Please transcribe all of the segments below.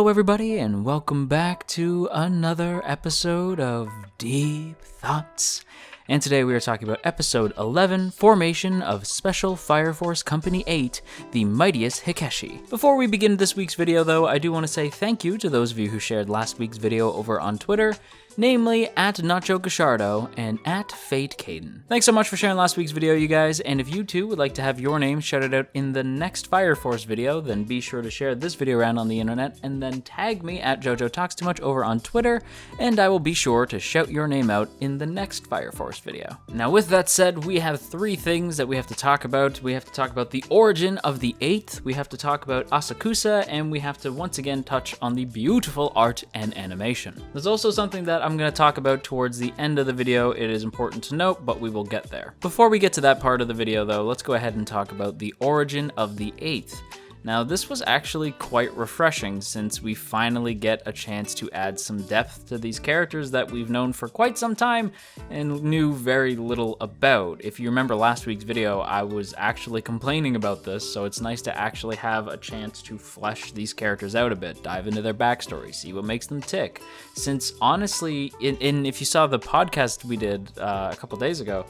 Hello everybody and welcome back to another episode of Deep Thoughts. And today we are talking about episode 11, Formation of Special Fire Force Company 8, the Mightiest Hikeshi. Before we begin this week's video though, I do want to say thank you to those of you who shared last week's video over on Twitter, namely at Nacho Gashardo and at Fate Caden. Thanks so much for sharing last week's video, you guys, and if you too would like to have your name shouted out in the next Fire Force video, then be sure to share this video around on the internet and then tag me at JoJo Talks Too Much over on Twitter, and I will be sure to shout your name out in the next Fire Force video. Now with that said, we have three things that we have to talk about. We have to talk about the origin of the 8th, we have to talk about Asakusa, and we have to once again touch on the beautiful art and animation. There's also something that I'm going to talk about towards the end of the video. It is important to note, but we will get there. Before we get to that part of the video though, let's go ahead and talk about the origin of the 8th. Now this was actually quite refreshing since we finally get a chance to add some depth to these characters that we've known for quite some time and knew very little about. If you remember last week's video, I was actually complaining about this, so it's nice to actually have a chance to flesh these characters out a bit, dive into their backstory, see what makes them tick. Since honestly, if you saw the podcast we did a couple days ago,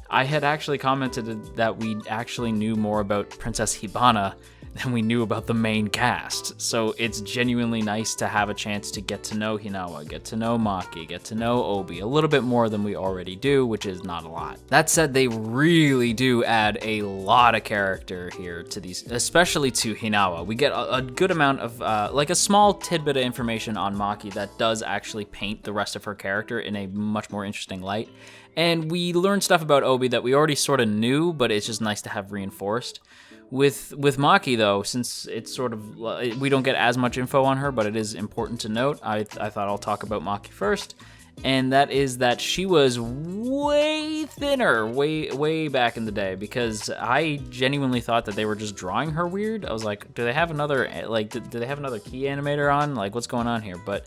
I had actually commented that we actually knew more about Princess Hibana than we knew about the main cast. So it's genuinely nice to have a chance to get to know Hinawa, get to know Maki, get to know Obi a little bit more than we already do, which is not a lot. That said, they really do add a lot of character here to these, especially to Hinawa. We get a good amount of, like a small tidbit of information on Maki that does actually paint the rest of her character in a much more interesting light. And we learn stuff about Obi that we already sort of knew, but it's just nice to have reinforced. With Maki though, since it's sort of, we don't get as much info on her, but it is important to note, I thought I'll talk about Maki first, and that is that she was way thinner, way back in the day, because I genuinely thought that they were just drawing her weird. I was like, do they have another, do they have another key animator on? Like, what's going on here? But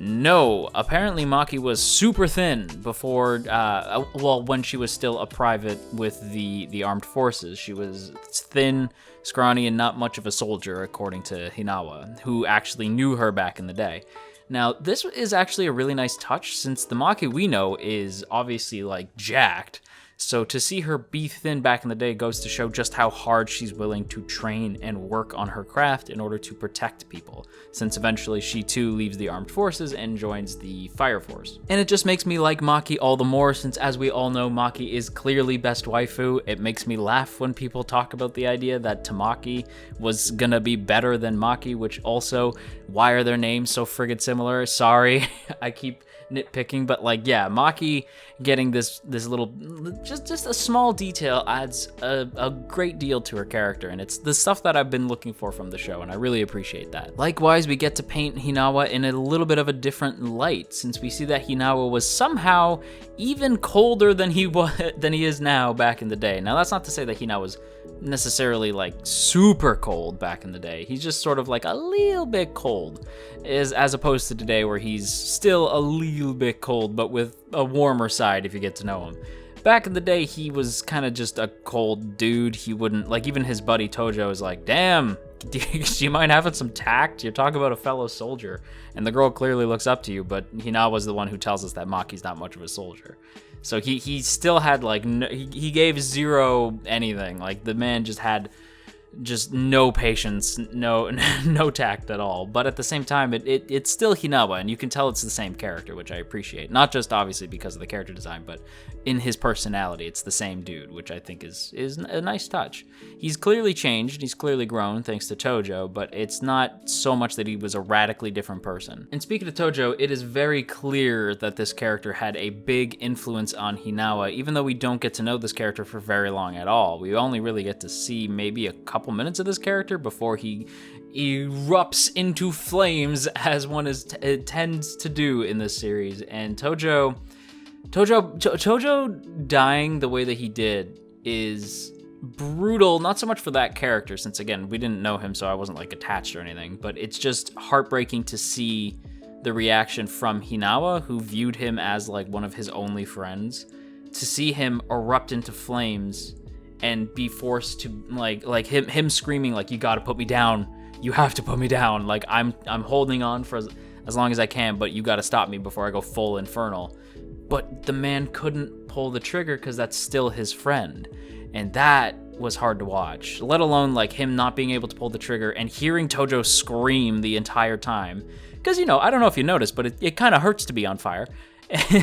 no, apparently Maki was super thin before, well, when she was still a private with the armed forces. She was thin, scrawny, and not much of a soldier, according to Hinawa, who actually knew her back in the day. Now, this is actually a really nice touch, since the Maki we know is obviously, like, jacked. So to see her be thin back in the day goes to show just how hard she's willing to train and work on her craft in order to protect people, since eventually she too leaves the armed forces and joins the fire force. And it just makes me like Maki all the more, since as we all know, Maki is clearly best waifu. It makes me laugh when people talk about the idea that Tamaki was gonna be better than Maki, which also, why are their names so friggin' similar? Sorry, I keep nitpicking, but like, yeah, Maki getting this little, just a small detail adds a great deal to her character, and it's the stuff that I've been looking for from the show, and I really appreciate that. Likewise, we get to paint Hinawa in a little bit of a different light, since we see that Hinawa was somehow even colder than he is now back in the day. Now, that's not to say that Hinawa was necessarily like super cold back in the day. He's just sort of like a little bit cold, as opposed to today where he's still a little bit cold, but with a warmer side if you get to know him. Back in the day, he was kind of just a cold dude. He wouldn't, like, even his buddy Tojo is like, damn, do you mind having some tact? You're talking about a fellow soldier. And the girl clearly looks up to you, but Hinawa's the one who tells us that Maki's not much of a soldier. So he still had, like, he gave zero anything. Like, the man just had just no patience, no tact at all. But at the same time, it's still Hinawa, and you can tell it's the same character, which I appreciate. Not just obviously because of the character design, but in his personality, it's the same dude, which I think is a nice touch. He's clearly changed, he's clearly grown thanks to Tojo, but it's not so much that he was a radically different person. And speaking of Tojo, it is very clear that this character had a big influence on Hinawa, even though we don't get to know this character for very long at all. We only really get to see maybe a couple minutes of this character before he erupts into flames, as one tends to do in this series. And Tojo dying the way that he did is brutal, not so much for that character, since again, we didn't know him, so I wasn't like attached or anything, but it's just heartbreaking to see the reaction from Hinawa, who viewed him as like one of his only friends, to see him erupt into flames and be forced to like him screaming like, you gotta put me down, you have to put me down. Like, I'm holding on for as long as I can, but you got to stop me before I go full infernal. But the man couldn't pull the trigger because that's still his friend. And that was hard to watch, let alone like him not being able to pull the trigger and hearing Tojo scream the entire time. Because, you know, I don't know if you noticed, but it kind of hurts to be on fire.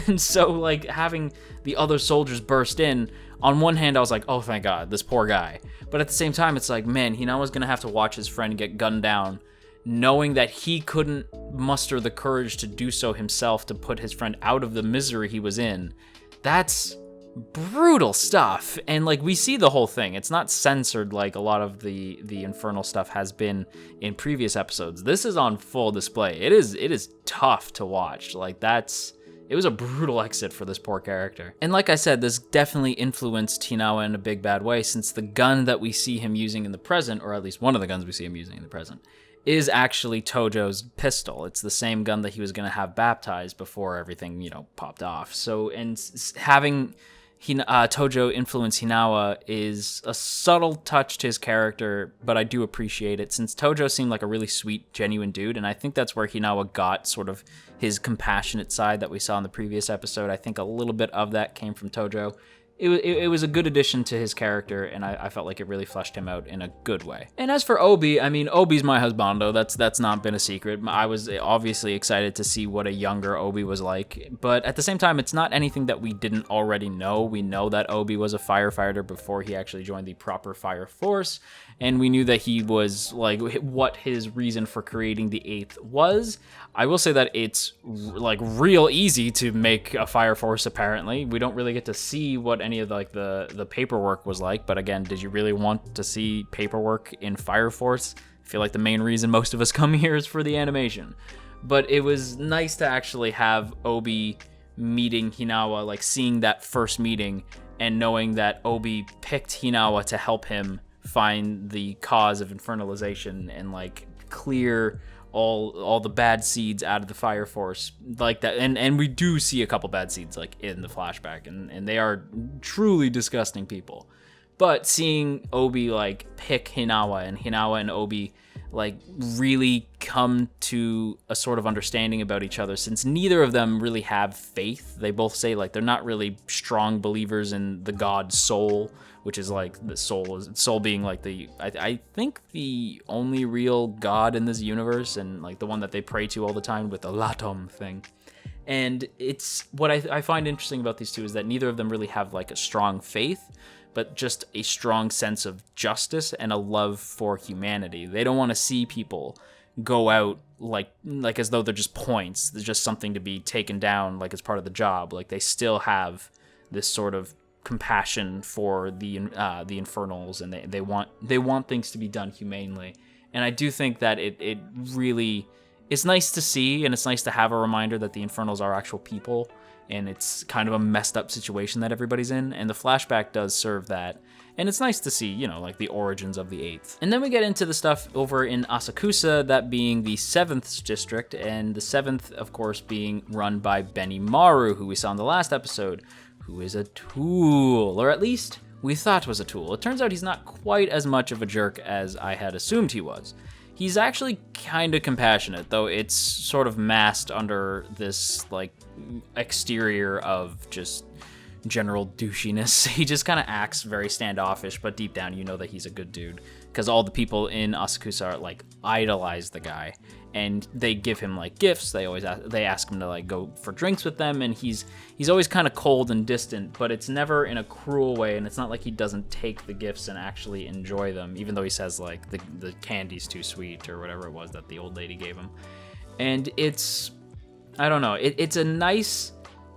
And so, like, having the other soldiers burst in, on one hand, I was like, oh, thank God, this poor guy. But at the same time, it's like, man, Hinawa's going to have to watch his friend get gunned down, knowing that he couldn't muster the courage to do so himself to put his friend out of the misery he was in. That's brutal stuff. And, like, we see the whole thing. It's not censored like a lot of the infernal stuff has been in previous episodes. This is on full display. It is tough to watch. Like, it was a brutal exit for this poor character. And like I said, this definitely influenced Hinawa in a big bad way, since the gun that we see him using in the present, or at least one of the guns we see him using in the present, is actually Tojo's pistol. It's the same gun that he was going to have baptized before everything, you know, popped off. So, and having Tojo influence Hinawa is a subtle touch to his character, but I do appreciate it, since Tojo seemed like a really sweet, genuine dude, and I think that's where Hinawa got sort of his compassionate side that we saw in the previous episode. I think a little bit of that came from Tojo. It was a good addition to his character, and I felt like it really fleshed him out in a good way. And as for Obi, I mean, Obi's my husbando. That's not been a secret. I was obviously excited to see what a younger Obi was like, but at the same time, it's not anything that we didn't already know. We know that Obi was a firefighter before he actually joined the proper fire force, and we knew that he was, like, what his reason for creating the 8th was. I will say that it's, like, real easy to make a fire force, apparently. We don't really get to see what any of, like, the paperwork was like, but again, did you really want to see paperwork in Fire Force? I feel like the main reason most of us come here is for the animation. But it was nice to actually have Obi meeting Hinawa, like, seeing that first meeting and knowing that Obi picked Hinawa to help him find the cause of infernalization and, like, clear all the bad seeds out of the fire force like that. And we do see a couple bad seeds, like, in the flashback, and they are truly disgusting people. But seeing Obi, like, pick Hinawa and Obi, like, really come to a sort of understanding about each other, since neither of them really have faith. They both say, like, they're not really strong believers in the god Soul, which is, like, the soul being, like, I think the only real god in this universe, and, like, the one that they pray to all the time with the Latom thing. And it's what I find interesting about these two is that neither of them really have, like, a strong faith, but just a strong sense of justice and a love for humanity. They don't want to see people go out like as though they're just points. They're just something to be taken down, like, as part of the job. Like, they still have this sort of compassion for the infernals, and they want things to be done humanely. And I do think that it really, it's nice to see, and it's nice to have a reminder that the infernals are actual people, and it's kind of a messed up situation that everybody's in, and the flashback does serve that. And it's nice to see, you know, like, the origins of the 8th. And then we get into the stuff over in Asakusa, that being the 7th district, and the 7th, of course, being run by Benimaru, who we saw in the last episode, who is a tool, or at least we thought was a tool. It turns out he's not quite as much of a jerk as I had assumed he was. He's actually kind of compassionate, though it's sort of masked under this, like, exterior of just general douchiness. He just kind of acts very standoffish, but deep down you know that he's a good dude, because all the people in Asakusa are, like, idolize the guy, and they give him, like, gifts. They ask him to, like, go for drinks with them, and he's always kind of cold and distant, but it's never in a cruel way, and it's not like he doesn't take the gifts and actually enjoy them, even though he says, like, the candy's too sweet or whatever it was that the old lady gave him. And it's, I don't know, it's a nice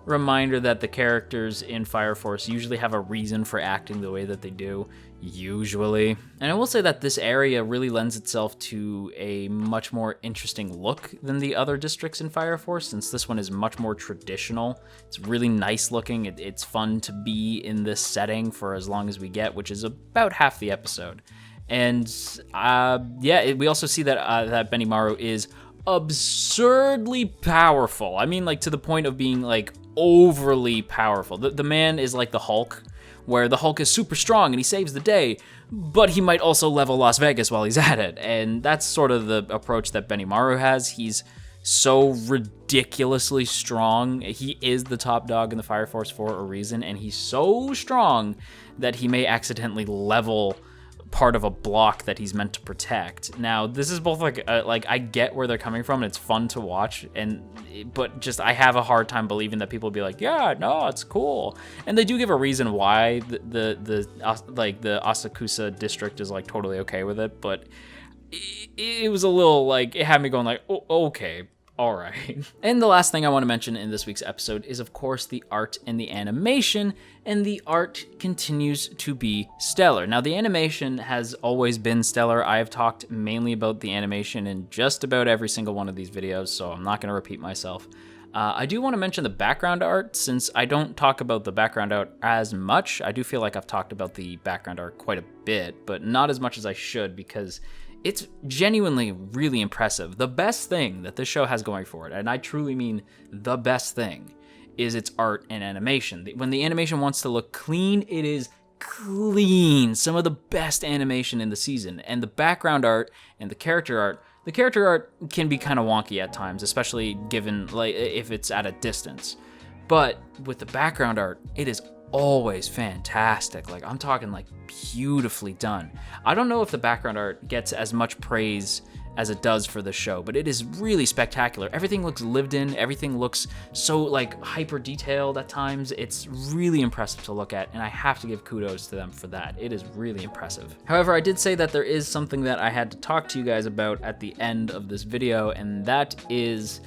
reminder that the characters in Fire Force usually have a reason for acting the way that they do, usually. And I will say that this area really lends itself to a much more interesting look than the other districts in Fire Force, since this one is much more traditional. It's really nice looking. It's fun to be in this setting for as long as we get, which is about half the episode. And we also see that Benimaru is absurdly powerful. I mean, like, to the point of being, like, overly powerful. The man is like the Hulk, where the Hulk is super strong and he saves the day, but he might also level Las Vegas while he's at it. And that's sort of the approach that Benimaru has. He's so ridiculously strong. He is the top dog in the Fire Force for a reason, and he's so strong that he may accidentally level part of a block that he's meant to protect. Now, this is both like I get where they're coming from, and it's fun to watch, but just I have a hard time believing that people will be like, yeah, no, it's cool. And they do give a reason why the Asakusa district is like totally okay with it, but it was a little like, it had me going like, oh, okay, all right. And the last thing I want to mention in this week's episode is, of course, the art and the animation, and the art continues to be stellar. Now, the animation has always been stellar. I have talked mainly about the animation in just about every single one of these videos, so I'm not going to repeat myself. I do want to mention the background art, since I don't talk about the background art as much. I do feel like I've talked about the background art quite a bit, but not as much as I should, because it's genuinely really impressive. The best thing that this show has going for it, and I truly mean the best thing, is its art and animation. When the animation wants to look clean, it is clean. Some of the best animation in the season. And the background art and the character art can be kind of wonky at times, especially given like if it's at a distance. But with the background art, it is always fantastic. Like, I'm talking like beautifully done. I don't know if the background art gets as much praise as it does for the show, but it is really spectacular. Everything looks lived in, everything looks so like hyper detailed at times. It's really impressive to look at, and I have to give kudos to them for that. It is really impressive. However, I did say that there is something that I had to talk to you guys about at the end of this video, and that is,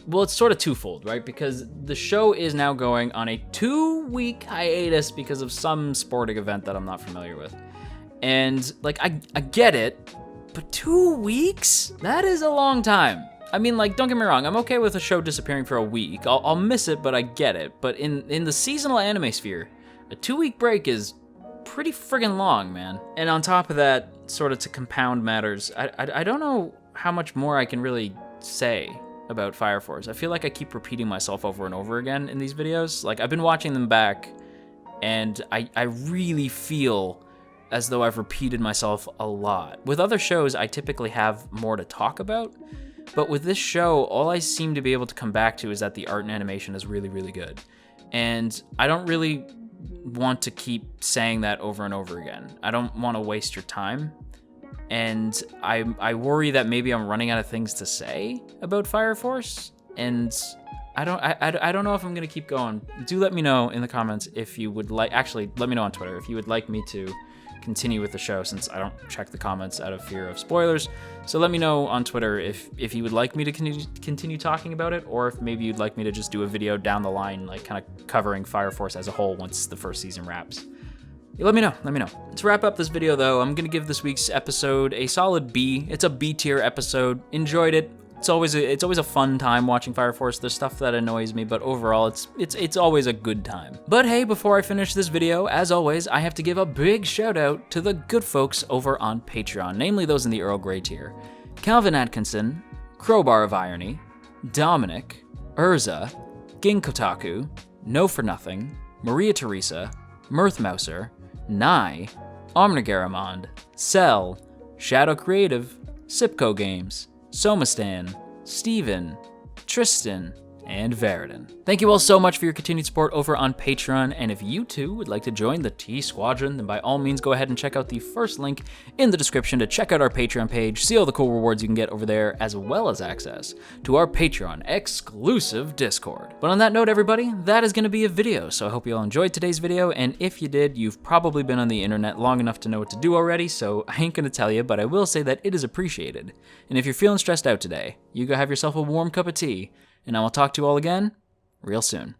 well, it's sort of twofold, right? Because the show is now going on a 2-week hiatus because of some sporting event that I'm not familiar with. And like, I get it, but 2 weeks? That is a long time. I mean, like, don't get me wrong, I'm okay with a show disappearing for a week. I'll miss it, but I get it. But in the seasonal anime sphere, a 2-week break is pretty friggin' long, man. And on top of that, sort of to compound matters, I don't know how much more I can really say about Fire Force. I feel like I keep repeating myself over and over again in these videos. Like, I've been watching them back, and I really feel as though I've repeated myself a lot. With other shows, I typically have more to talk about, but with this show, all I seem to be able to come back to is that the art and animation is really, really good. And I don't really want to keep saying that over and over again. I don't want to waste your time. And I worry that maybe I'm running out of things to say about Fire Force, and I don't know if I'm gonna keep going. Do let me know in the comments if you would like. Actually, let me know on Twitter if you would like me to continue with the show, since I don't check the comments out of fear of spoilers. So let me know on Twitter if you would like me to continue talking about it, or if maybe you'd like me to just do a video down the line, like kind of covering Fire Force as a whole once the first season wraps. Let me know. To wrap up this video, though, I'm gonna give this week's episode a solid B. It's a B tier episode. Enjoyed it. It's always a fun time watching Fire Force. There's stuff that annoys me, but overall, it's always a good time. But hey, before I finish this video, as always, I have to give a big shout out to the good folks over on Patreon, namely those in the Earl Grey tier: Calvin Atkinson, Crowbar of Irony, Dominic, Urza, Ginkotaku, No for Nothing, Maria Teresa, Mirth Mouser, Nye, Omnigaramond, Cell, Shadow Creative, Sipco Games, Somastan, Steven, Tristan, and Veridon. Thank you all so much for your continued support over on Patreon, and if you too would like to join the T Squadron, then by all means go ahead and check out the first link in the description to check out our Patreon page, see all the cool rewards you can get over there, as well as access to our Patreon exclusive Discord. But on that note, everybody, that is going to be a video, so I hope you all enjoyed today's video, and if you did, you've probably been on the internet long enough to know what to do already, so I ain't going to tell you, but I will say that it is appreciated. And if you're feeling stressed out today, you go have yourself a warm cup of tea, and I will talk to you all again real soon.